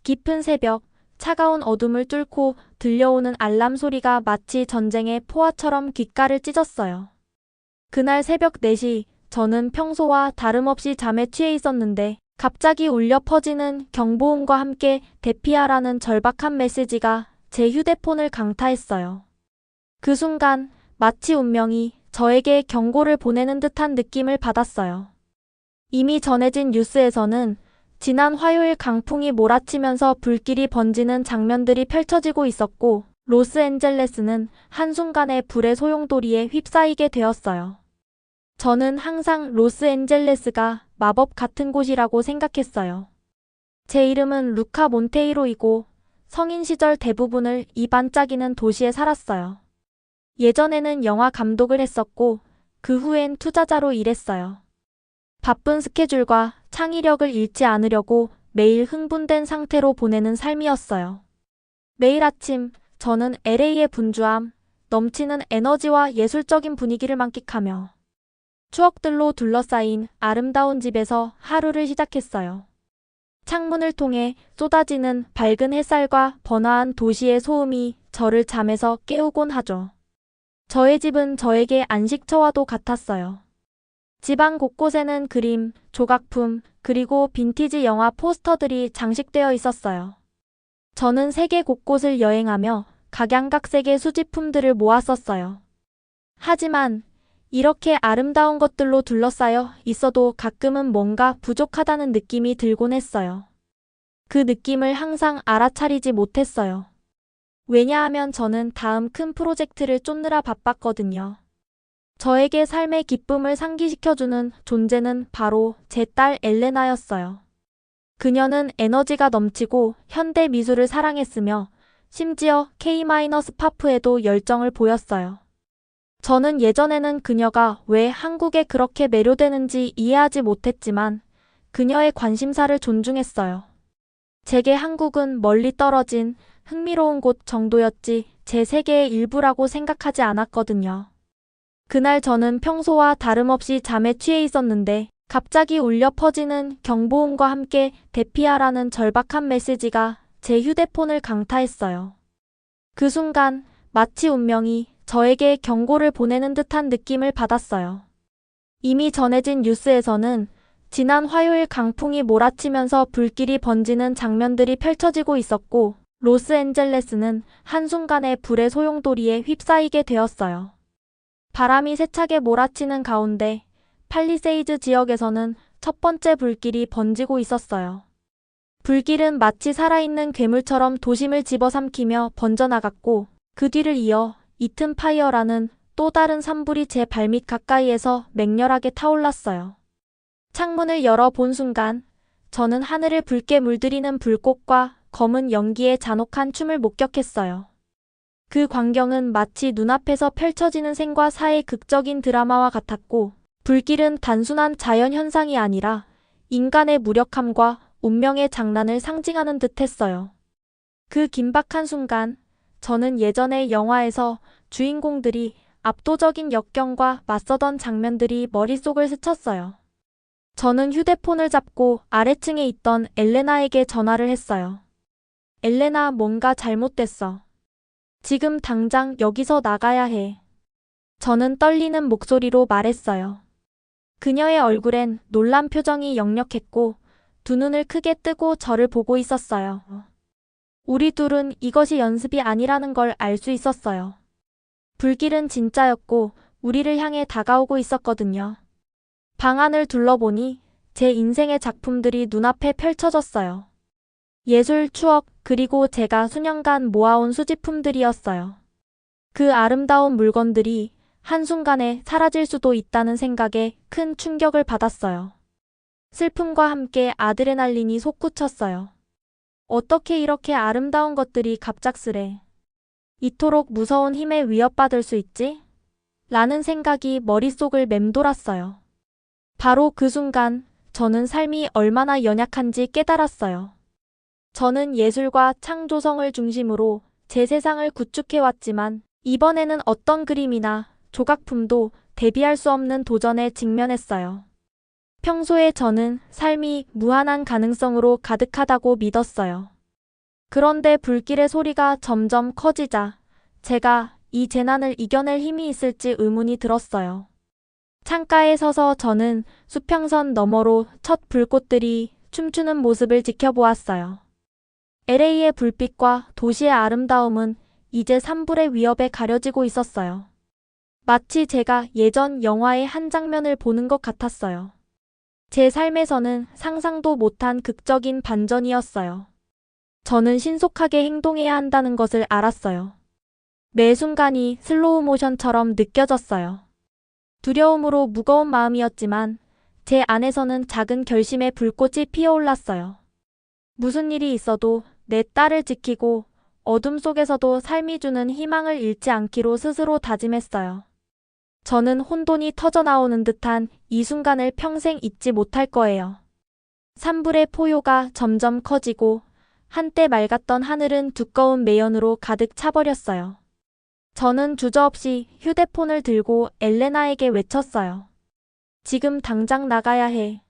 깊은 새벽, 차가운 어둠을 뚫고 들려오는 알람 소리가 마치 전쟁의 포화처럼 귓가를 찢었어요. 그날 새벽 4시, 저는 평소와 다름없이 잠에 취해 있었는데 갑자기 울려 퍼지는 경보음과 함께 대피하라는 절박한 메시지가 제 휴대폰을 강타했어요. 그 순간 마치 운명이 저에게 경고를 보내는 듯한 느낌을 받았어요. 이미 전해진 뉴스에서는 지난 화요일 강풍이 몰아치면서 불길이 번지는 장면들이 펼쳐지고 있었고, 로스앤젤레스는 한순간에 불의 소용돌이에 휩싸이게 되었어요. 저는 항상 로스앤젤레스가 마법 같은 곳이라고 생각했어요. 제 이름은 루카 몬테이로이고 성인 시절 대부분을 이 반짝이는 도시에 살았어요. 예전에는 영화 감독을 했었고 그 후엔 투자자로 일했어요. 바쁜 스케줄과 창의력을 잃지 않으려고 매일 흥분된 상태로 보내는 삶이었어요. 매일 아침 저는 LA의 분주함, 넘치는 에너지와 예술적인 분위기를 만끽하며 추억들로 둘러싸인 아름다운 집에서 하루를 시작했어요. 창문을 통해 쏟아지는 밝은 햇살과 번화한 도시의 소음이 저를 잠에서 깨우곤 하죠. 저의 집은 저에게 안식처와도 같았어요. 집안 곳곳에는 그림, 조각품, 그리고 빈티지 영화 포스터들이 장식되어 있었어요. 저는 세계 곳곳을 여행하며 각양각색의 수집품들을 모았었어요. 하지만 이렇게 아름다운 것들로 둘러싸여 있어도 가끔은 뭔가 부족하다는 느낌이 들곤 했어요. 그 느낌을 항상 알아차리지 못했어요. 왜냐하면 저는 다음 큰 프로젝트를 쫓느라 바빴거든요. 저에게 삶의 기쁨을 상기시켜주는 존재는 바로 제 딸 엘레나였어요. 그녀는 에너지가 넘치고 현대 미술을 사랑했으며 심지어 K-파프에도 열정을 보였어요. 저는 예전에는 그녀가 왜 한국에 그렇게 매료되는지 이해하지 못했지만 그녀의 관심사를 존중했어요. 제게 한국은 멀리 떨어진 흥미로운 곳 정도였지 제 세계의 일부라고 생각하지 않았거든요. 그날 저는 평소와 다름없이 잠에 취해 있었는데 갑자기 울려 퍼지는 경보음과 함께 대피하라는 절박한 메시지가 제 휴대폰을 강타했어요. 그 순간 마치 운명이 저에게 경고를 보내는 듯한 느낌을 받았어요. 이미 전해진 뉴스에서는 지난 화요일 강풍이 몰아치면서 불길이 번지는 장면들이 펼쳐지고 있었고, 로스앤젤레스는 한순간에 불의 소용돌이에 휩싸이게 되었어요. 바람이 세차게 몰아치는 가운데 팔리세이즈 지역에서는 첫 번째 불길이 번지고 있었어요. 불길은 마치 살아있는 괴물처럼 도심을 집어삼키며 번져나갔고 그 뒤를 이어 이튼 파이어라는 또 다른 산불이 제 발밑 가까이에서 맹렬하게 타올랐어요. 창문을 열어 본 순간 저는 하늘을 붉게 물들이는 불꽃과 검은 연기의 잔혹한 춤을 목격했어요. 그 광경은 마치 눈앞에서 펼쳐지는 생과 사의 극적인 드라마와 같았고 불길은 단순한 자연현상이 아니라 인간의 무력함과 운명의 장난을 상징하는 듯했어요. 그 긴박한 순간 저는 예전의 영화에서 주인공들이 압도적인 역경과 맞서던 장면들이 머릿속을 스쳤어요. 저는 휴대폰을 잡고 아래층에 있던 엘레나에게 전화를 했어요. 엘레나, 뭔가 잘못됐어. 지금 당장 여기서 나가야 해. 저는 떨리는 목소리로 말했어요. 그녀의 얼굴엔 놀란 표정이 역력했고 두 눈을 크게 뜨고 저를 보고 있었어요. 우리 둘은 이것이 연습이 아니라는 걸 알 수 있었어요. 불길은 진짜였고 우리를 향해 다가오고 있었거든요. 방 안을 둘러보니 제 인생의 작품들이 눈앞에 펼쳐졌어요. 예술, 추억, 그리고 제가 수년간 모아온 수집품들이었어요. 그 아름다운 물건들이 한순간에 사라질 수도 있다는 생각에 큰 충격을 받았어요. 슬픔과 함께 아드레날린이 솟구쳤어요. 어떻게 이렇게 아름다운 것들이 갑작스레 이토록 무서운 힘에 위협받을 수 있지? 라는 생각이 머릿속을 맴돌았어요. 바로 그 순간 저는 삶이 얼마나 연약한지 깨달았어요. 저는 예술과 창조성을 중심으로 제 세상을 구축해왔지만 이번에는 어떤 그림이나 조각품도 대비할 수 없는 도전에 직면했어요. 평소에 저는 삶이 무한한 가능성으로 가득하다고 믿었어요. 그런데 불길의 소리가 점점 커지자 제가 이 재난을 이겨낼 힘이 있을지 의문이 들었어요. 창가에 서서 저는 수평선 너머로 첫 불꽃들이 춤추는 모습을 지켜보았어요. LA의 불빛과 도시의 아름다움은 이제 산불의 위협에 가려지고 있었어요. 마치 제가 예전 영화의 한 장면을 보는 것 같았어요. 제 삶에서는 상상도 못한 극적인 반전이었어요. 저는 신속하게 행동해야 한다는 것을 알았어요. 매 순간이 슬로우 모션처럼 느껴졌어요. 두려움으로 무거운 마음이었지만 제 안에서는 작은 결심의 불꽃이 피어올랐어요. 무슨 일이 있어도 내 딸을 지키고 어둠 속에서도 삶이 주는 희망을 잃지 않기로 스스로 다짐했어요. 저는 혼돈이 터져나오는 듯한 이 순간을 평생 잊지 못할 거예요. 산불의 포효가 점점 커지고 한때 맑았던 하늘은 두꺼운 매연으로 가득 차버렸어요. 저는 주저없이 휴대폰을 들고 엘레나에게 외쳤어요. 지금 당장 나가야 해.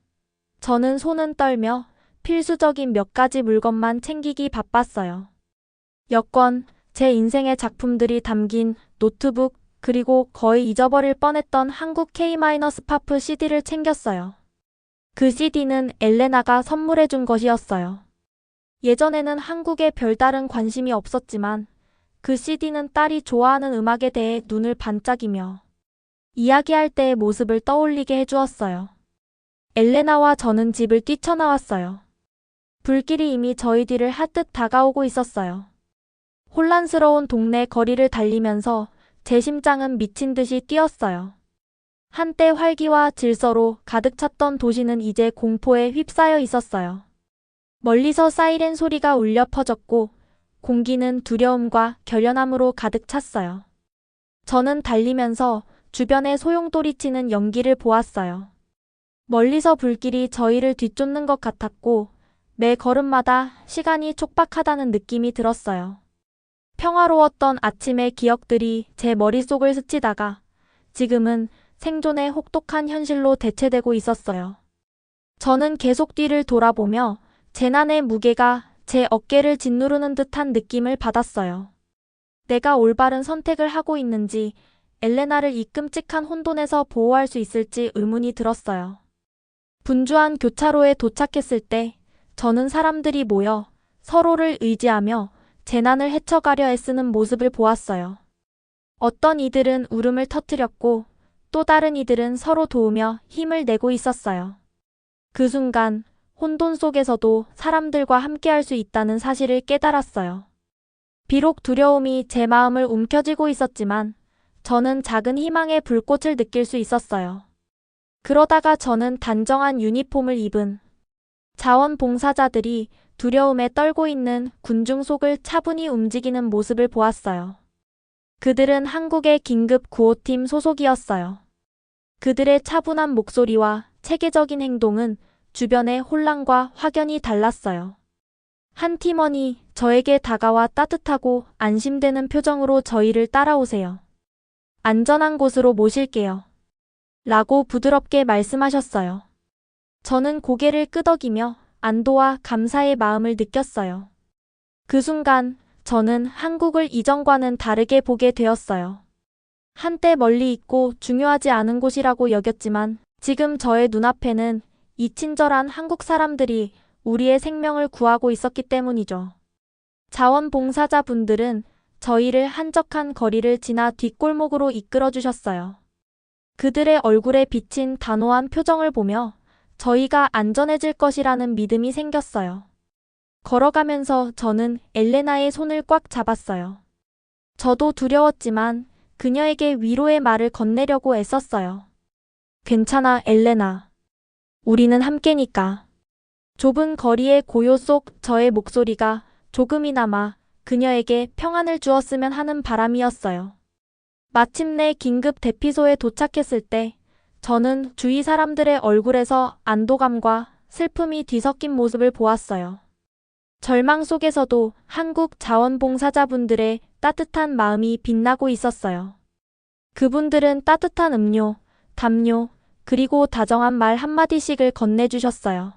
저는 손은 떨며 필수적인 몇 가지 물건만 챙기기 바빴어요. 여권, 제 인생의 작품들이 담긴 노트북, 그리고 거의 잊어버릴 뻔했던 한국 K-팝 CD를 챙겼어요. 그 CD는 엘레나가 선물해준 것이었어요. 예전에는 한국에 별다른 관심이 없었지만 그 CD는 딸이 좋아하는 음악에 대해 눈을 반짝이며 이야기할 때의 모습을 떠올리게 해주었어요. 엘레나와 저는 집을 뛰쳐나왔어요. 불길이 이미 저희 뒤를 하듯 다가오고 있었어요. 혼란스러운 동네 거리를 달리면서 제 심장은 미친 듯이 뛰었어요. 한때 활기와 질서로 가득 찼던 도시는 이제 공포에 휩싸여 있었어요. 멀리서 사이렌 소리가 울려 퍼졌고 공기는 두려움과 결연함으로 가득 찼어요. 저는 달리면서 주변에 소용돌이치는 연기를 보았어요. 멀리서 불길이 저희를 뒤쫓는 것 같았고 매 걸음마다 시간이 촉박하다는 느낌이 들었어요. 평화로웠던 아침의 기억들이 제 머릿속을 스치다가 지금은 생존의 혹독한 현실로 대체되고 있었어요. 저는 계속 뒤를 돌아보며 재난의 무게가 제 어깨를 짓누르는 듯한 느낌을 받았어요. 내가 올바른 선택을 하고 있는지, 엘레나를 이 끔찍한 혼돈에서 보호할 수 있을지 의문이 들었어요. 분주한 교차로에 도착했을 때 저는 사람들이 모여 서로를 의지하며 재난을 헤쳐가려 애쓰는 모습을 보았어요. 어떤 이들은 울음을 터뜨렸고 또 다른 이들은 서로 도우며 힘을 내고 있었어요. 그 순간 혼돈 속에서도 사람들과 함께할 수 있다는 사실을 깨달았어요. 비록 두려움이 제 마음을 움켜쥐고 있었지만 저는 작은 희망의 불꽃을 느낄 수 있었어요. 그러다가 저는 단정한 유니폼을 입은 자원봉사자들이 두려움에 떨고 있는 군중 속을 차분히 움직이는 모습을 보았어요. 그들은 한국의 긴급 구호팀 소속이었어요. 그들의 차분한 목소리와 체계적인 행동은 주변의 혼란과 확연히 달랐어요. 한 팀원이 저에게 다가와 따뜻하고 안심되는 표정으로 저희를 따라오세요. 안전한 곳으로 모실게요. 라고 부드럽게 말씀하셨어요. 저는 고개를 끄덕이며 안도와 감사의 마음을 느꼈어요. 그 순간 저는 한국을 이전과는 다르게 보게 되었어요. 한때 멀리 있고 중요하지 않은 곳이라고 여겼지만 지금 저의 눈앞에는 이 친절한 한국 사람들이 우리의 생명을 구하고 있었기 때문이죠. 자원봉사자분들은 저희를 한적한 거리를 지나 뒷골목으로 이끌어 주셨어요. 그들의 얼굴에 비친 단호한 표정을 보며 저희가 안전해질 것이라는 믿음이 생겼어요. 걸어가면서 저는 엘레나의 손을 꽉 잡았어요. 저도 두려웠지만 그녀에게 위로의 말을 건네려고 애썼어요. 괜찮아, 엘레나. 우리는 함께니까. 좁은 거리의 고요 속 저의 목소리가 조금이나마 그녀에게 평안을 주었으면 하는 바람이었어요. 마침내 긴급 대피소에 도착했을 때 저는 주위 사람들의 얼굴에서 안도감과 슬픔이 뒤섞인 모습을 보았어요. 절망 속에서도 한국 자원봉사자분들의 따뜻한 마음이 빛나고 있었어요. 그분들은 따뜻한 음료, 담요, 그리고 다정한 말 한마디씩을 건네주셨어요.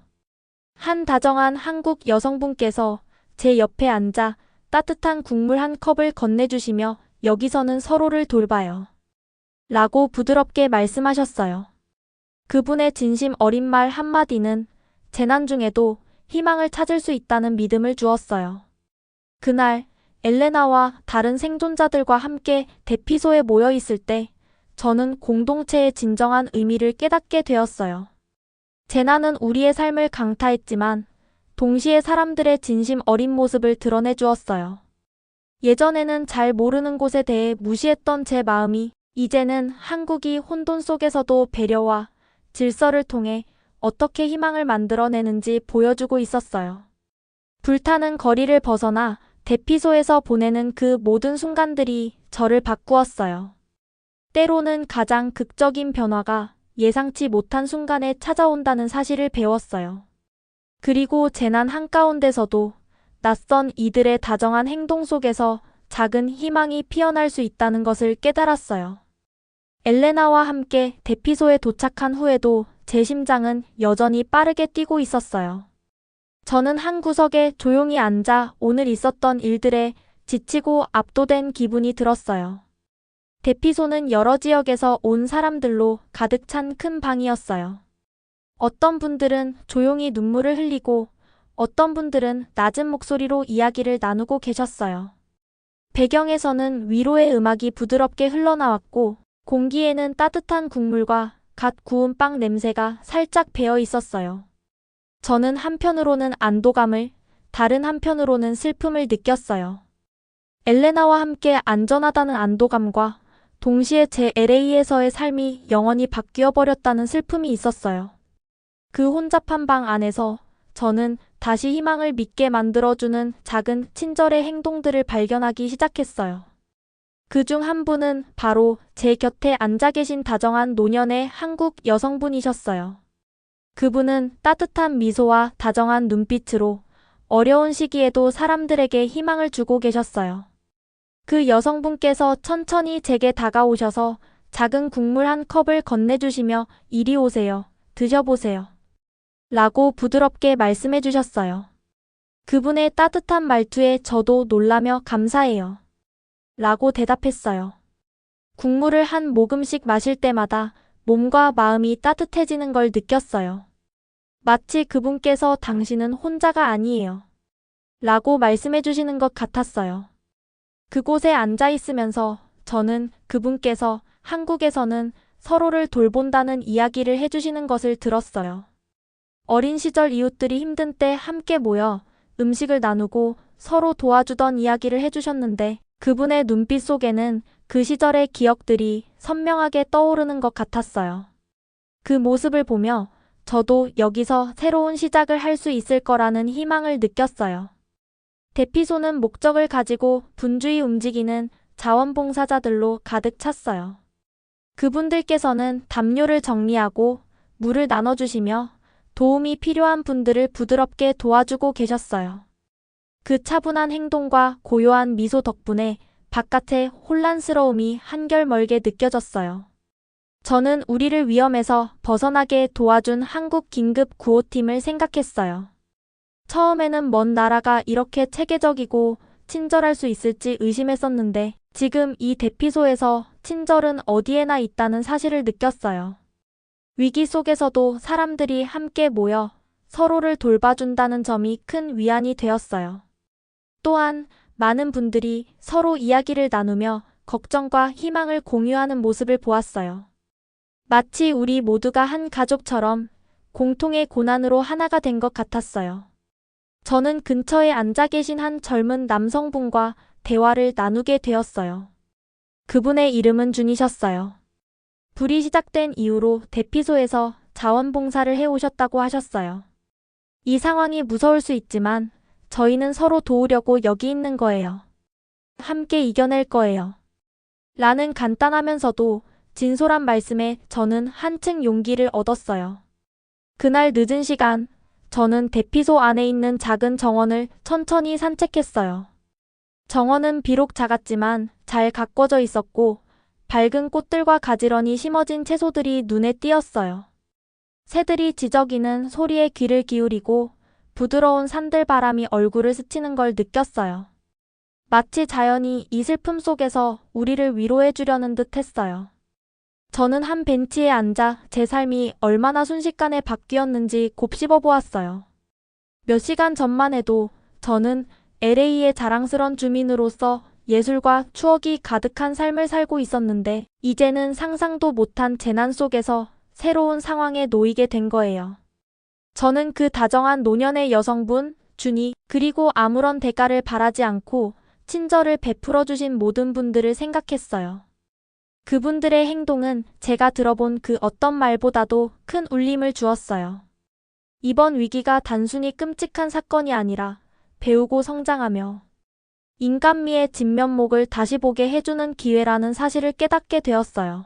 한 다정한 한국 여성분께서 제 옆에 앉아 따뜻한 국물 한 컵을 건네주시며 여기서는 서로를 돌봐요. 라고 부드럽게 말씀하셨어요. 그분의 진심 어린 말 한마디는 재난 중에도 희망을 찾을 수 있다는 믿음을 주었어요. 그날 엘레나와 다른 생존자들과 함께 대피소에 모여 있을 때 저는 공동체의 진정한 의미를 깨닫게 되었어요. 재난은 우리의 삶을 강타했지만 동시에 사람들의 진심 어린 모습을 드러내 주었어요. 예전에는 잘 모르는 곳에 대해 무시했던 제 마음이 이제는 한국이 혼돈 속에서도 배려와 질서를 통해 어떻게 희망을 만들어내는지 보여주고 있었어요. 불타는 거리를 벗어나 대피소에서 보내는 그 모든 순간들이 저를 바꾸었어요. 때로는 가장 극적인 변화가 예상치 못한 순간에 찾아온다는 사실을 배웠어요. 그리고 재난 한가운데서도 낯선 이들의 다정한 행동 속에서 작은 희망이 피어날 수 있다는 것을 깨달았어요. 엘레나와 함께 대피소에 도착한 후에도 제 심장은 여전히 빠르게 뛰고 있었어요. 저는 한 구석에 조용히 앉아 오늘 있었던 일들에 지치고 압도된 기분이 들었어요. 대피소는 여러 지역에서 온 사람들로 가득 찬 큰 방이었어요. 어떤 분들은 조용히 눈물을 흘리고 어떤 분들은 낮은 목소리로 이야기를 나누고 계셨어요. 배경에서는 위로의 음악이 부드럽게 흘러나왔고 공기에는 따뜻한 국물과 갓 구운 빵 냄새가 살짝 배어 있었어요. 저는 한편으로는 안도감을, 다른 한편으로는 슬픔을 느꼈어요. 엘레나와 함께 안전하다는 안도감과 동시에 제 LA에서의 삶이 영원히 바뀌어 버렸다는 슬픔이 있었어요. 그 혼잡한 방 안에서 저는 다시 희망을 믿게 만들어주는 작은 친절의 행동들을 발견하기 시작했어요. 그중 한 분은 바로 제 곁에 앉아 계신 다정한 노년의 한국 여성분이셨어요. 그분은 따뜻한 미소와 다정한 눈빛으로 어려운 시기에도 사람들에게 희망을 주고 계셨어요. 그 여성분께서 천천히 제게 다가오셔서 작은 국물 한 컵을 건네주시며 이리 오세요. 드셔보세요. 라고 부드럽게 말씀해 주셨어요. 그분의 따뜻한 말투에 저도 놀라며 감사해요. 라고 대답했어요. 국물을 한 모금씩 마실 때마다 몸과 마음이 따뜻해지는 걸 느꼈어요. 마치 그분께서 당신은 혼자가 아니에요. 라고 말씀해 주시는 것 같았어요. 그곳에 앉아 있으면서 저는 그분께서 한국에서는 서로를 돌본다는 이야기를 해주시는 것을 들었어요. 어린 시절 이웃들이 힘든 때 함께 모여 음식을 나누고 서로 도와주던 이야기를 해주셨는데 그분의 눈빛 속에는 그 시절의 기억들이 선명하게 떠오르는 것 같았어요. 그 모습을 보며 저도 여기서 새로운 시작을 할 수 있을 거라는 희망을 느꼈어요. 대피소는 목적을 가지고 분주히 움직이는 자원봉사자들로 가득 찼어요. 그분들께서는 담요를 정리하고 물을 나눠주시며 도움이 필요한 분들을 부드럽게 도와주고 계셨어요. 그 차분한 행동과 고요한 미소 덕분에 바깥의 혼란스러움이 한결 멀게 느껴졌어요. 저는 우리를 위험에서 벗어나게 도와준 한국 긴급 구호팀을 생각했어요. 처음에는 먼 나라가 이렇게 체계적이고 친절할 수 있을지 의심했었는데 지금 이 대피소에서 친절은 어디에나 있다는 사실을 느꼈어요. 위기 속에서도 사람들이 함께 모여 서로를 돌봐준다는 점이 큰 위안이 되었어요. 또한 많은 분들이 서로 이야기를 나누며 걱정과 희망을 공유하는 모습을 보았어요. 마치 우리 모두가 한 가족처럼 공통의 고난으로 하나가 된 것 같았어요. 저는 근처에 앉아 계신 한 젊은 남성분과 대화를 나누게 되었어요. 그분의 이름은 준이셨어요. 불이 시작된 이후로 대피소에서 자원봉사를 해오셨다고 하셨어요. 이 상황이 무서울 수 있지만 저희는 서로 도우려고 여기 있는 거예요. 함께 이겨낼 거예요. 라는 간단하면서도 진솔한 말씀에 저는 한층 용기를 얻었어요. 그날 늦은 시간, 저는 대피소 안에 있는 작은 정원을 천천히 산책했어요. 정원은 비록 작았지만 잘 가꿔져 있었고 밝은 꽃들과 가지런히 심어진 채소들이 눈에 띄었어요. 새들이 지저귀는 소리에 귀를 기울이고 부드러운 산들바람이 얼굴을 스치는 걸 느꼈어요. 마치 자연이 이 슬픔 속에서 우리를 위로해 주려는 듯 했어요. 저는 한 벤치에 앉아 제 삶이 얼마나 순식간에 바뀌었는지 곱씹어 보았어요. 몇 시간 전만 해도 저는 LA의 자랑스런 주민으로서 예술과 추억이 가득한 삶을 살고 있었는데 이제는 상상도 못한 재난 속에서 새로운 상황에 놓이게 된 거예요. 저는 그 다정한 노년의 여성분, 준이, 그리고 아무런 대가를 바라지 않고 친절을 베풀어 주신 모든 분들을 생각했어요. 그분들의 행동은 제가 들어본 그 어떤 말보다도 큰 울림을 주었어요. 이번 위기가 단순히 끔찍한 사건이 아니라 배우고 성장하며 인간미의 진면목을 다시 보게 해주는 기회라는 사실을 깨닫게 되었어요.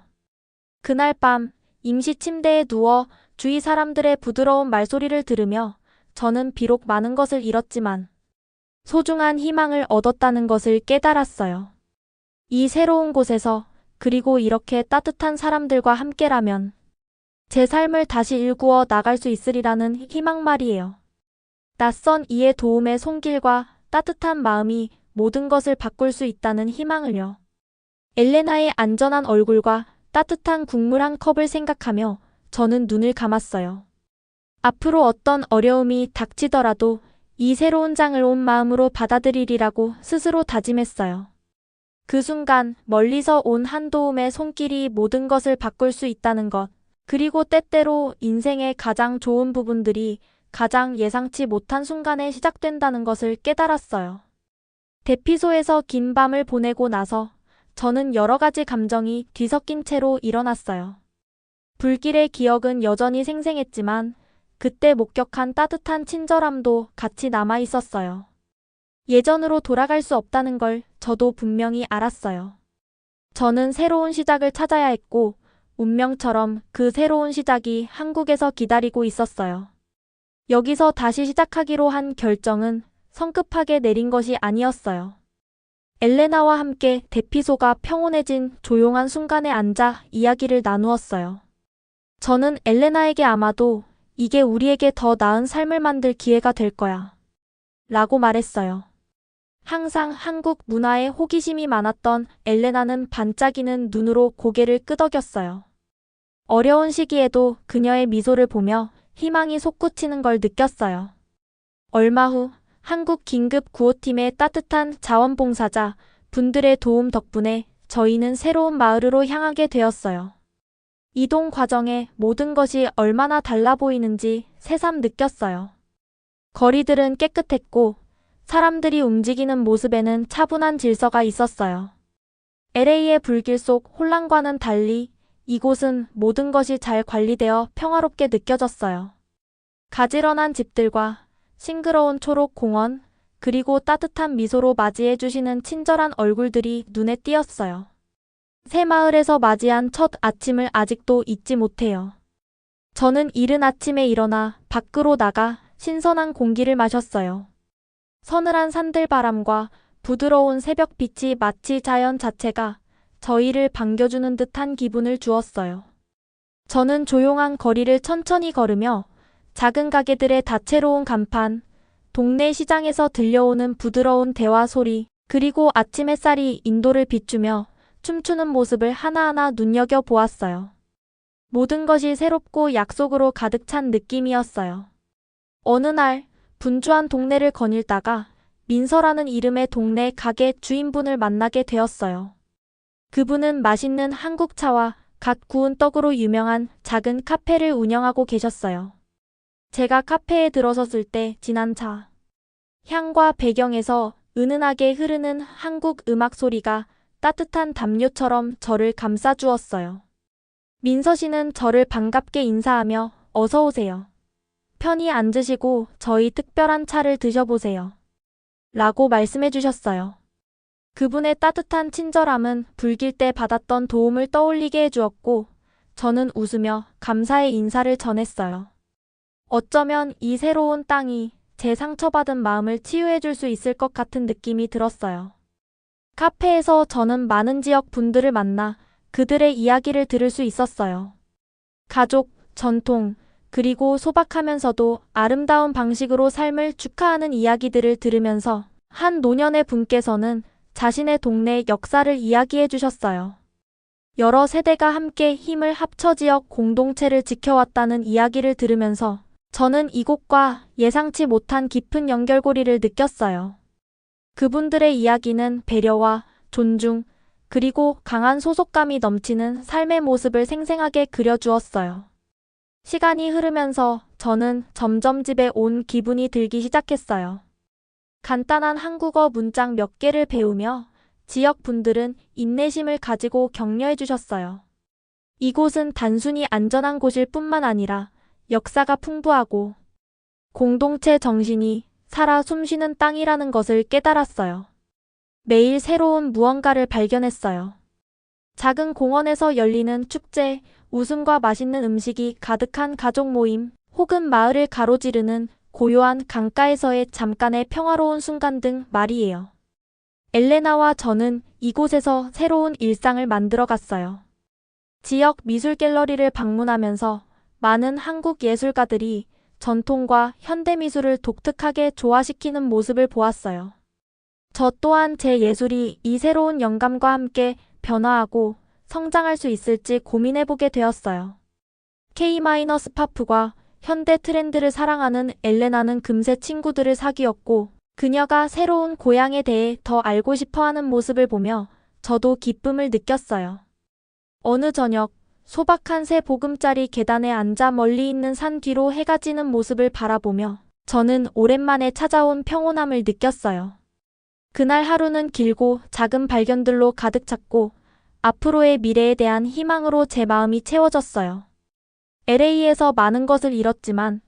그날 밤 임시 침대에 누워 주위 사람들의 부드러운 말소리를 들으며 저는 비록 많은 것을 잃었지만 소중한 희망을 얻었다는 것을 깨달았어요. 이 새로운 곳에서 그리고 이렇게 따뜻한 사람들과 함께라면 제 삶을 다시 일구어 나갈 수 있으리라는 희망 말이에요. 낯선 이의 도움의 손길과 따뜻한 마음이 모든 것을 바꿀 수 있다는 희망을요. 엘레나의 안전한 얼굴과 따뜻한 국물 한 컵을 생각하며 저는 눈을 감았어요. 앞으로 어떤 어려움이 닥치더라도 이 새로운 장을 온 마음으로 받아들이리라고 스스로 다짐했어요. 그 순간 멀리서 온 한 도움의 손길이 모든 것을 바꿀 수 있다는 것, 그리고 때때로 인생의 가장 좋은 부분들이 가장 예상치 못한 순간에 시작된다는 것을 깨달았어요. 대피소에서 긴 밤을 보내고 나서 저는 여러 가지 감정이 뒤섞인 채로 일어났어요. 불길의 기억은 여전히 생생했지만 그때 목격한 따뜻한 친절함도 같이 남아 있었어요. 예전으로 돌아갈 수 없다는 걸 저도 분명히 알았어요. 저는 새로운 시작을 찾아야 했고 운명처럼 그 새로운 시작이 한국에서 기다리고 있었어요. 여기서 다시 시작하기로 한 결정은 성급하게 내린 것이 아니었어요. 엘레나와 함께 대피소가 평온해진 조용한 순간에 앉아 이야기를 나누었어요. 저는 엘레나에게 아마도 이게 우리에게 더 나은 삶을 만들 기회가 될 거야 라고 말했어요. 항상 한국 문화에 호기심이 많았던 엘레나는 반짝이는 눈으로 고개를 끄덕였어요. 어려운 시기에도 그녀의 미소를 보며 희망이 솟구치는 걸 느꼈어요. 얼마 후 한국 긴급 구호팀의 따뜻한 자원봉사자 분들의 도움 덕분에 저희는 새로운 마을으로 향하게 되었어요. 이동 과정에 모든 것이 얼마나 달라 보이는지 새삼 느꼈어요. 거리들은 깨끗했고 사람들이 움직이는 모습에는 차분한 질서가 있었어요. LA의 불길 속 혼란과는 달리 이곳은 모든 것이 잘 관리되어 평화롭게 느껴졌어요. 가지런한 집들과 싱그러운 초록 공원, 그리고 따뜻한 미소로 맞이해 주시는 친절한 얼굴들이 눈에 띄었어요. 새 마을에서 맞이한 첫 아침을 아직도 잊지 못해요. 저는 이른 아침에 일어나 밖으로 나가 신선한 공기를 마셨어요. 서늘한 산들바람과 부드러운 새벽빛이 마치 자연 자체가 저희를 반겨주는 듯한 기분을 주었어요. 저는 조용한 거리를 천천히 걸으며 작은 가게들의 다채로운 간판, 동네 시장에서 들려오는 부드러운 대화 소리, 그리고 아침 햇살이 인도를 비추며 춤추는 모습을 하나하나 눈여겨보았어요. 모든 것이 새롭고 약속으로 가득 찬 느낌이었어요. 어느 날 분주한 동네를 거닐다가 민서라는 이름의 동네 가게 주인분을 만나게 되었어요. 그분은 맛있는 한국차와 갓 구운 떡으로 유명한 작은 카페를 운영하고 계셨어요. 제가 카페에 들어섰을 때 진한 차 향과 배경에서 은은하게 흐르는 한국 음악 소리가 따뜻한 담요처럼 저를 감싸주었어요. 민서 씨는 저를 반갑게 인사하며 어서 오세요. 편히 앉으시고 저희 특별한 차를 드셔보세요. 라고 말씀해 주셨어요. 그분의 따뜻한 친절함은 불길 때 받았던 도움을 떠올리게 해주었고 저는 웃으며 감사의 인사를 전했어요. 어쩌면 이 새로운 땅이 제 상처받은 마음을 치유해 줄 수 있을 것 같은 느낌이 들었어요. 카페에서 저는 많은 지역 분들을 만나 그들의 이야기를 들을 수 있었어요. 가족, 전통, 그리고 소박하면서도 아름다운 방식으로 삶을 축하하는 이야기들을 들으면서 한 노년의 분께서는 자신의 동네 역사를 이야기해 주셨어요. 여러 세대가 함께 힘을 합쳐 지역 공동체를 지켜왔다는 이야기를 들으면서 저는 이곳과 예상치 못한 깊은 연결고리를 느꼈어요. 그분들의 이야기는 배려와 존중, 그리고 강한 소속감이 넘치는 삶의 모습을 생생하게 그려주었어요. 시간이 흐르면서 저는 점점 집에 온 기분이 들기 시작했어요. 간단한 한국어 문장 몇 개를 배우며 지역 분들은 인내심을 가지고 격려해 주셨어요. 이곳은 단순히 안전한 곳일 뿐만 아니라 역사가 풍부하고 공동체 정신이 살아 숨쉬는 땅이라는 것을 깨달았어요. 매일 새로운 무언가를 발견했어요. 작은 공원에서 열리는 축제, 웃음과 맛있는 음식이 가득한 가족 모임, 혹은 마을을 가로지르는 고요한 강가에서의 잠깐의 평화로운 순간 등 말이에요. 엘레나와 저는 이곳에서 새로운 일상을 만들어 갔어요. 지역 미술 갤러리를 방문하면서 많은 한국 예술가들이 전통과 현대미술을 독특하게 조화시키는 모습을 보았어요. 저 또한 제 예술이 이 새로운 영감과 함께 변화하고 성장할 수 있을지 고민해보게 되었어요. K-팝과 현대 트렌드를 사랑하는 엘레나는 금세 친구들을 사귀었고 그녀가 새로운 고향에 대해 더 알고 싶어하는 모습을 보며 저도 기쁨을 느꼈어요. 어느 저녁 소박한 새 보금자리 계단에 앉아 멀리 있는 산 뒤로 해가 지는 모습을 바라보며 저는 오랜만에 찾아온 평온함을 느꼈어요. 그날 하루는 길고 작은 발견들로 가득 찼고 앞으로의 미래에 대한 희망으로 제 마음이 채워졌어요. LA에서 많은 것을 잃었지만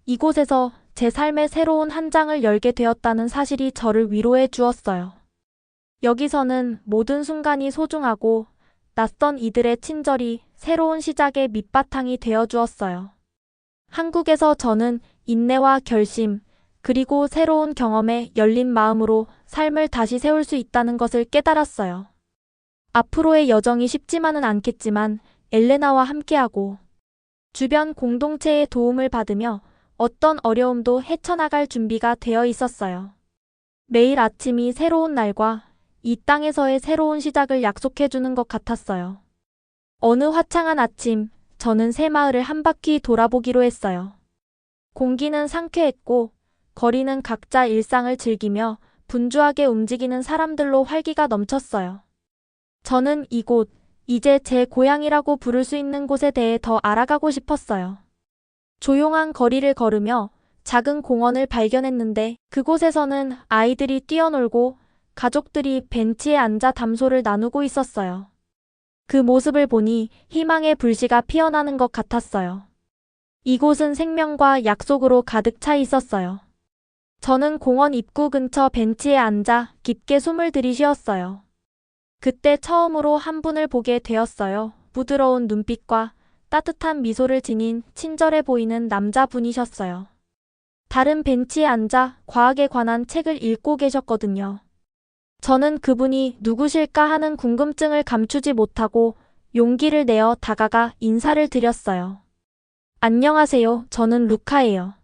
이곳에서 제 삶의 새로운 한 장을 열게 되었다는 사실이 저를 위로해 주었어요. 여기서는 모든 순간이 소중하고 낯선 이들의 친절이 새로운 시작의 밑바탕이 되어 주었어요. 한국에서 저는 인내와 결심, 그리고 새로운 경험에 열린 마음으로 삶을 다시 세울 수 있다는 것을 깨달았어요. 앞으로의 여정이 쉽지만은 않겠지만 엘레나와 함께하고 주변 공동체의 도움을 받으며 어떤 어려움도 헤쳐나갈 준비가 되어 있었어요. 매일 아침이 새로운 날과 이 땅에서의 새로운 시작을 약속해주는 것 같았어요. 어느 화창한 아침, 저는 새마을을 한 바퀴 돌아보기로 했어요. 공기는 상쾌했고 거리는 각자 일상을 즐기며 분주하게 움직이는 사람들로 활기가 넘쳤어요. 저는 이곳, 이제 제 고향이라고 부를 수 있는 곳에 대해 더 알아가고 싶었어요. 조용한 거리를 걸으며 작은 공원을 발견했는데 그곳에서는 아이들이 뛰어놀고 가족들이 벤치에 앉아 담소를 나누고 있었어요. 그 모습을 보니 희망의 불씨가 피어나는 것 같았어요. 이곳은 생명과 약속으로 가득 차 있었어요. 저는 공원 입구 근처 벤치에 앉아 깊게 숨을 들이쉬었어요. 그때 처음으로 한 분을 보게 되었어요. 부드러운 눈빛과 따뜻한 미소를 지닌 친절해 보이는 남자분이셨어요. 다른 벤치에 앉아 과학에 관한 책을 읽고 계셨거든요. 저는 그분이 누구실까 하는 궁금증을 감추지 못하고 용기를 내어 다가가 인사를 드렸어요. 안녕하세요. 저는 루카예요.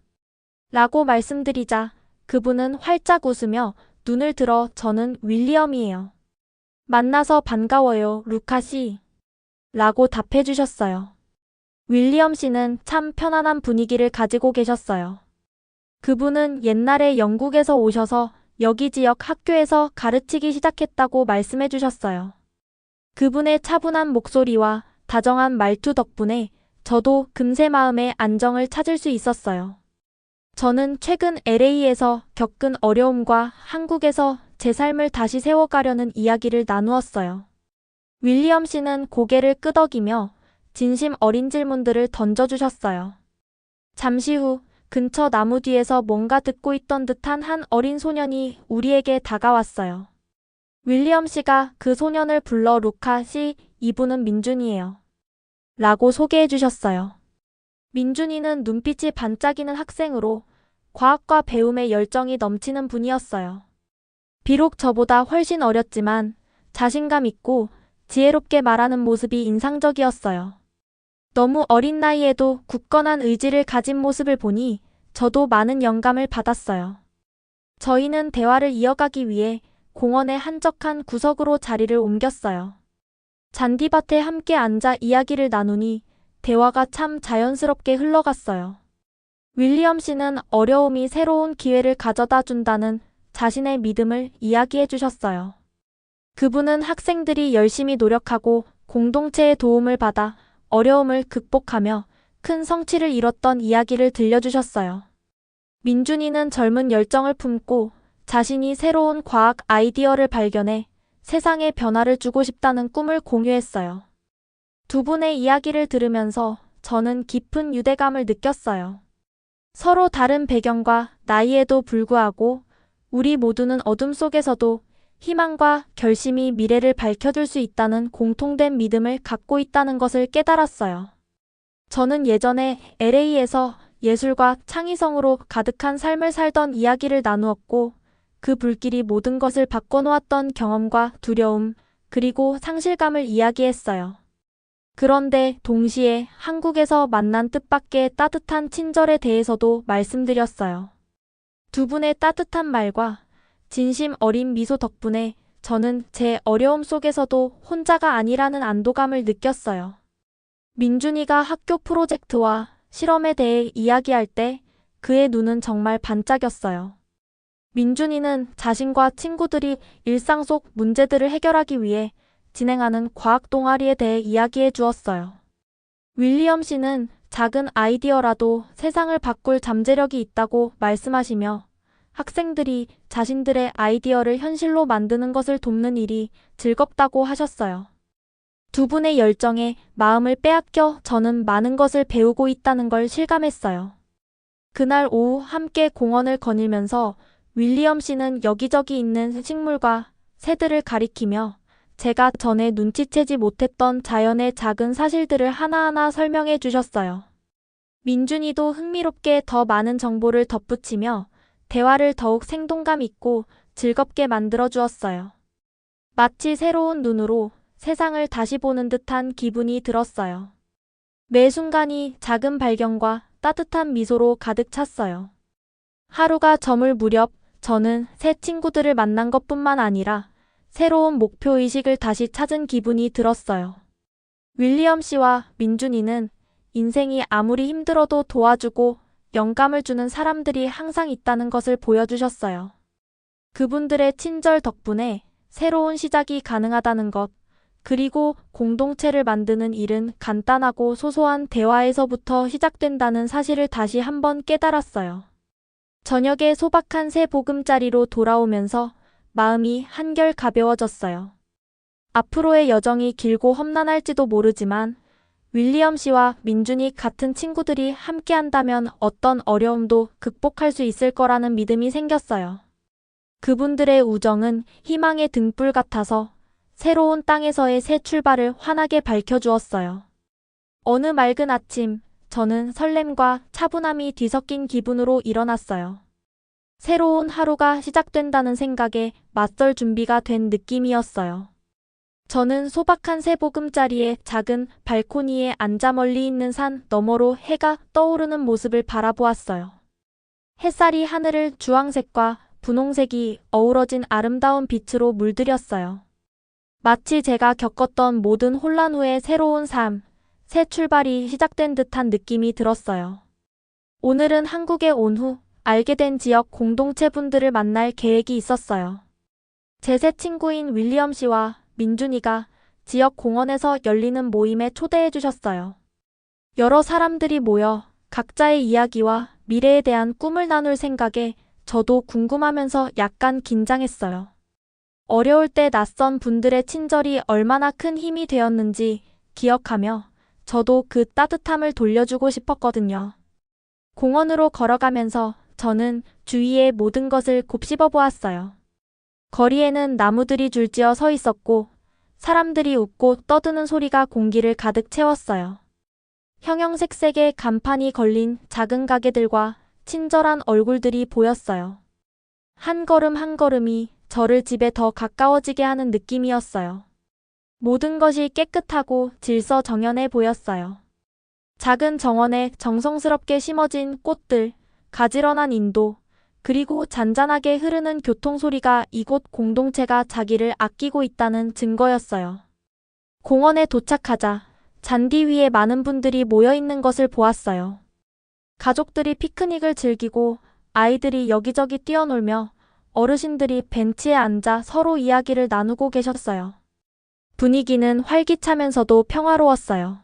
라고 말씀드리자 그분은 활짝 웃으며 눈을 들어 저는 윌리엄이에요. 만나서 반가워요, 루카 씨. 라고 답해 주셨어요. 윌리엄 씨는 참 편안한 분위기를 가지고 계셨어요. 그분은 옛날에 영국에서 오셔서 여기 지역 학교에서 가르치기 시작했다고 말씀해 주셨어요. 그분의 차분한 목소리와 다정한 말투 덕분에 저도 금세 마음의 안정을 찾을 수 있었어요. 저는 최근 LA에서 겪은 어려움과 한국에서 제 삶을 다시 세워가려는 이야기를 나누었어요. 윌리엄 씨는 고개를 끄덕이며 진심 어린 질문들을 던져주셨어요. 잠시 후 근처 나무 뒤에서 뭔가 듣고 있던 듯한 한 어린 소년이 우리에게 다가왔어요. 윌리엄 씨가 그 소년을 불러 루카 씨, 이분은 민준이에요. 라고 소개해 주셨어요. 민준이는 눈빛이 반짝이는 학생으로 과학과 배움에 열정이 넘치는 분이었어요. 비록 저보다 훨씬 어렸지만 자신감 있고 지혜롭게 말하는 모습이 인상적이었어요. 너무 어린 나이에도 굳건한 의지를 가진 모습을 보니 저도 많은 영감을 받았어요. 저희는 대화를 이어가기 위해 공원의 한적한 구석으로 자리를 옮겼어요. 잔디밭에 함께 앉아 이야기를 나누니 대화가 참 자연스럽게 흘러갔어요. 윌리엄 씨는 어려움이 새로운 기회를 가져다 준다는 자신의 믿음을 이야기해 주셨어요. 그분은 학생들이 열심히 노력하고 공동체의 도움을 받아 어려움을 극복하며 큰 성취를 이뤘던 이야기를 들려주셨어요. 민준이는 젊은 열정을 품고 자신이 새로운 과학 아이디어를 발견해 세상에 변화를 주고 싶다는 꿈을 공유했어요. 두 분의 이야기를 들으면서 저는 깊은 유대감을 느꼈어요. 서로 다른 배경과 나이에도 불구하고 우리 모두는 어둠 속에서도 희망과 결심이 미래를 밝혀줄 수 있다는 공통된 믿음을 갖고 있다는 것을 깨달았어요. 저는 예전에 LA에서 예술과 창의성으로 가득한 삶을 살던 이야기를 나누었고 그 불길이 모든 것을 바꿔놓았던 경험과 두려움, 그리고 상실감을 이야기했어요. 그런데 동시에 한국에서 만난 뜻밖의 따뜻한 친절에 대해서도 말씀드렸어요. 두 분의 따뜻한 말과 진심 어린 미소 덕분에 저는 제 어려움 속에서도 혼자가 아니라는 안도감을 느꼈어요. 민준이가 학교 프로젝트와 실험에 대해 이야기할 때 그의 눈은 정말 반짝였어요. 민준이는 자신과 친구들이 일상 속 문제들을 해결하기 위해 진행하는 과학 동아리에 대해 이야기해 주었어요. 윌리엄 씨는 작은 아이디어라도 세상을 바꿀 잠재력이 있다고 말씀하시며 학생들이 자신들의 아이디어를 현실로 만드는 것을 돕는 일이 즐겁다고 하셨어요. 두 분의 열정에 마음을 빼앗겨 저는 많은 것을 배우고 있다는 걸 실감했어요. 그날 오후 함께 공원을 거닐면서 윌리엄 씨는 여기저기 있는 식물과 새들을 가리키며 제가 전에 눈치채지 못했던 자연의 작은 사실들을 하나하나 설명해 주셨어요. 민준이도 흥미롭게 더 많은 정보를 덧붙이며 대화를 더욱 생동감 있고 즐겁게 만들어 주었어요. 마치 새로운 눈으로 세상을 다시 보는 듯한 기분이 들었어요. 매 순간이 작은 발견과 따뜻한 미소로 가득 찼어요. 하루가 저물 무렵 저는 새 친구들을 만난 것뿐만 아니라 새로운 목표의식을 다시 찾은 기분이 들었어요. 윌리엄 씨와 민준이는 인생이 아무리 힘들어도 도와주고 영감을 주는 사람들이 항상 있다는 것을 보여주셨어요. 그분들의 친절 덕분에 새로운 시작이 가능하다는 것, 그리고 공동체를 만드는 일은 간단하고 소소한 대화에서부터 시작된다는 사실을 다시 한번 깨달았어요. 저녁에 소박한 새 보금자리로 돌아오면서 마음이 한결 가벼워졌어요. 앞으로의 여정이 길고 험난할지도 모르지만 윌리엄 씨와 민준이 같은 친구들이 함께한다면 어떤 어려움도 극복할 수 있을 거라는 믿음이 생겼어요. 그분들의 우정은 희망의 등불 같아서 새로운 땅에서의 새 출발을 환하게 밝혀주었어요. 어느 맑은 아침, 저는 설렘과 차분함이 뒤섞인 기분으로 일어났어요. 새로운 하루가 시작된다는 생각에 맞설 준비가 된 느낌이었어요. 저는 소박한 새보금자리의 작은 발코니에 앉아 멀리 있는 산 너머로 해가 떠오르는 모습을 바라보았어요. 햇살이 하늘을 주황색과 분홍색이 어우러진 아름다운 빛으로 물들였어요. 마치 제가 겪었던 모든 혼란 후의 새로운 삶, 새 출발이 시작된 듯한 느낌이 들었어요. 오늘은 한국에 온 후 알게 된 지역 공동체 분들을 만날 계획이 있었어요. 제 새 친구인 윌리엄 씨와 민준이가 지역 공원에서 열리는 모임에 초대해 주셨어요. 여러 사람들이 모여 각자의 이야기와 미래에 대한 꿈을 나눌 생각에 저도 궁금하면서 약간 긴장했어요. 어려울 때 낯선 분들의 친절이 얼마나 큰 힘이 되었는지 기억하며 저도 그 따뜻함을 돌려주고 싶었거든요. 공원으로 걸어가면서 저는 주위의 모든 것을 곱씹어 보았어요. 거리에는 나무들이 줄지어 서 있었고 사람들이 웃고 떠드는 소리가 공기를 가득 채웠어요. 형형색색의 간판이 걸린 작은 가게들과 친절한 얼굴들이 보였어요. 한 걸음 한 걸음이 저를 집에 더 가까워지게 하는 느낌이었어요. 모든 것이 깨끗하고 질서정연해 보였어요. 작은 정원에 정성스럽게 심어진 꽃들, 가지런한 인도, 그리고 잔잔하게 흐르는 교통소리가 이곳 공동체가 자기를 아끼고 있다는 증거였어요. 공원에 도착하자 잔디 위에 많은 분들이 모여 있는 것을 보았어요. 가족들이 피크닉을 즐기고 아이들이 여기저기 뛰어놀며 어르신들이 벤치에 앉아 서로 이야기를 나누고 계셨어요. 분위기는 활기차면서도 평화로웠어요.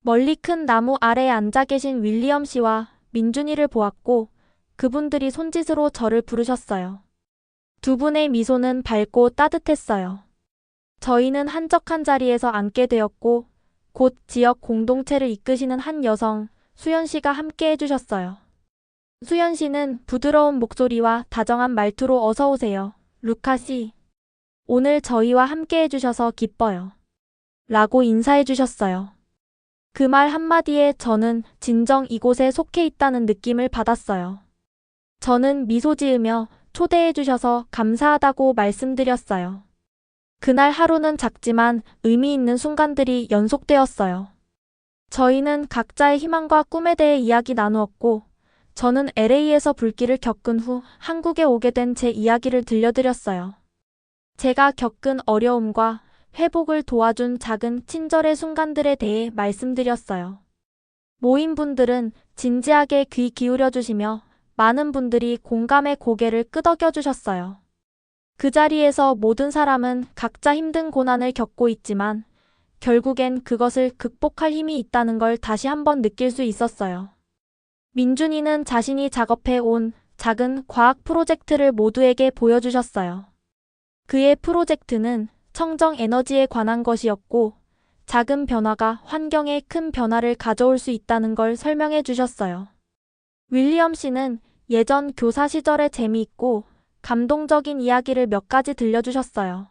멀리 큰 나무 아래에 앉아 계신 윌리엄 씨와 민준이를 보았고 그분들이 손짓으로 저를 부르셨어요. 두 분의 미소는 밝고 따뜻했어요. 저희는 한적한 자리에서 앉게 되었고 곧 지역 공동체를 이끄시는 한 여성, 수연 씨가 함께 해주셨어요. 수연 씨는 부드러운 목소리와 다정한 말투로 어서 오세요, 루카 씨. 오늘 저희와 함께 해주셔서 기뻐요. 라고 인사해 주셨어요. 그 말 한마디에 저는 진정 이곳에 속해 있다는 느낌을 받았어요. 저는 미소 지으며 초대해 주셔서 감사하다고 말씀드렸어요. 그날 하루는 작지만 의미 있는 순간들이 연속되었어요. 저희는 각자의 희망과 꿈에 대해 이야기 나누었고, 저는 LA에서 불길을 겪은 후 한국에 오게 된 제 이야기를 들려드렸어요. 제가 겪은 어려움과 회복을 도와준 작은 친절의 순간들에 대해 말씀드렸어요. 모인 분들은 진지하게 귀 기울여 주시며 많은 분들이 공감의 고개를 끄덕여 주셨어요. 그 자리에서 모든 사람은 각자 힘든 고난을 겪고 있지만 결국엔 그것을 극복할 힘이 있다는 걸 다시 한번 느낄 수 있었어요. 민준이는 자신이 작업해 온 작은 과학 프로젝트를 모두에게 보여주셨어요. 그의 프로젝트는 청정 에너지에 관한 것이었고 작은 변화가 환경에 큰 변화를 가져올 수 있다는 걸 설명해 주셨어요. 윌리엄 씨는 예전 교사 시절의 재미있고 감동적인 이야기를 몇 가지 들려주셨어요.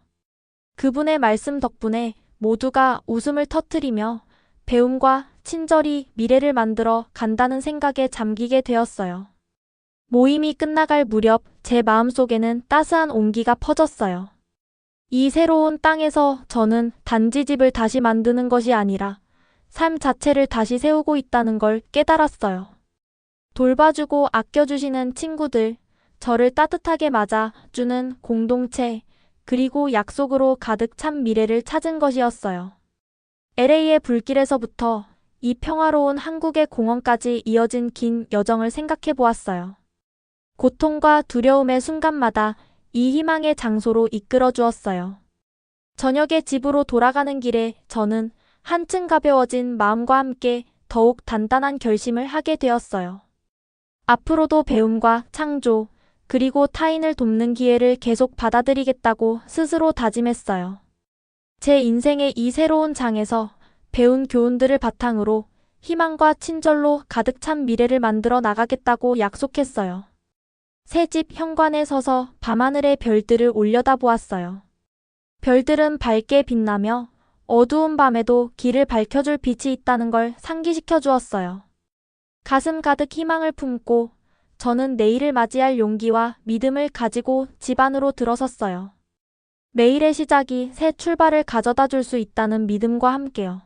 그분의 말씀 덕분에 모두가 웃음을 터뜨리며 배움과 친절이 미래를 만들어 간다는 생각에 잠기게 되었어요. 모임이 끝나갈 무렵 제 마음속에는 따스한 온기가 퍼졌어요. 이 새로운 땅에서 저는 단지 집을 다시 만드는 것이 아니라 삶 자체를 다시 세우고 있다는 걸 깨달았어요. 돌봐주고 아껴주시는 친구들, 저를 따뜻하게 맞아주는 공동체, 그리고 약속으로 가득 찬 미래를 찾은 것이었어요. LA의 불길에서부터 이 평화로운 한국의 공원까지 이어진 긴 여정을 생각해 보았어요. 고통과 두려움의 순간마다 이 희망의 장소로 이끌어 주었어요. 저녁에 집으로 돌아가는 길에 저는 한층 가벼워진 마음과 함께 더욱 단단한 결심을 하게 되었어요. 앞으로도 배움과 창조, 그리고 타인을 돕는 기회를 계속 받아들이겠다고 스스로 다짐했어요. 제 인생의 이 새로운 장에서 배운 교훈들을 바탕으로 희망과 친절로 가득 찬 미래를 만들어 나가겠다고 약속했어요. 새집 현관에 서서 밤하늘의 별들을 올려다보았어요. 별들은 밝게 빛나며 어두운 밤에도 길을 밝혀줄 빛이 있다는 걸 상기시켜 주었어요. 가슴 가득 희망을 품고 저는 내일을 맞이할 용기와 믿음을 가지고 집 안으로 들어섰어요. 매일의 시작이 새 출발을 가져다 줄 수 있다는 믿음과 함께요.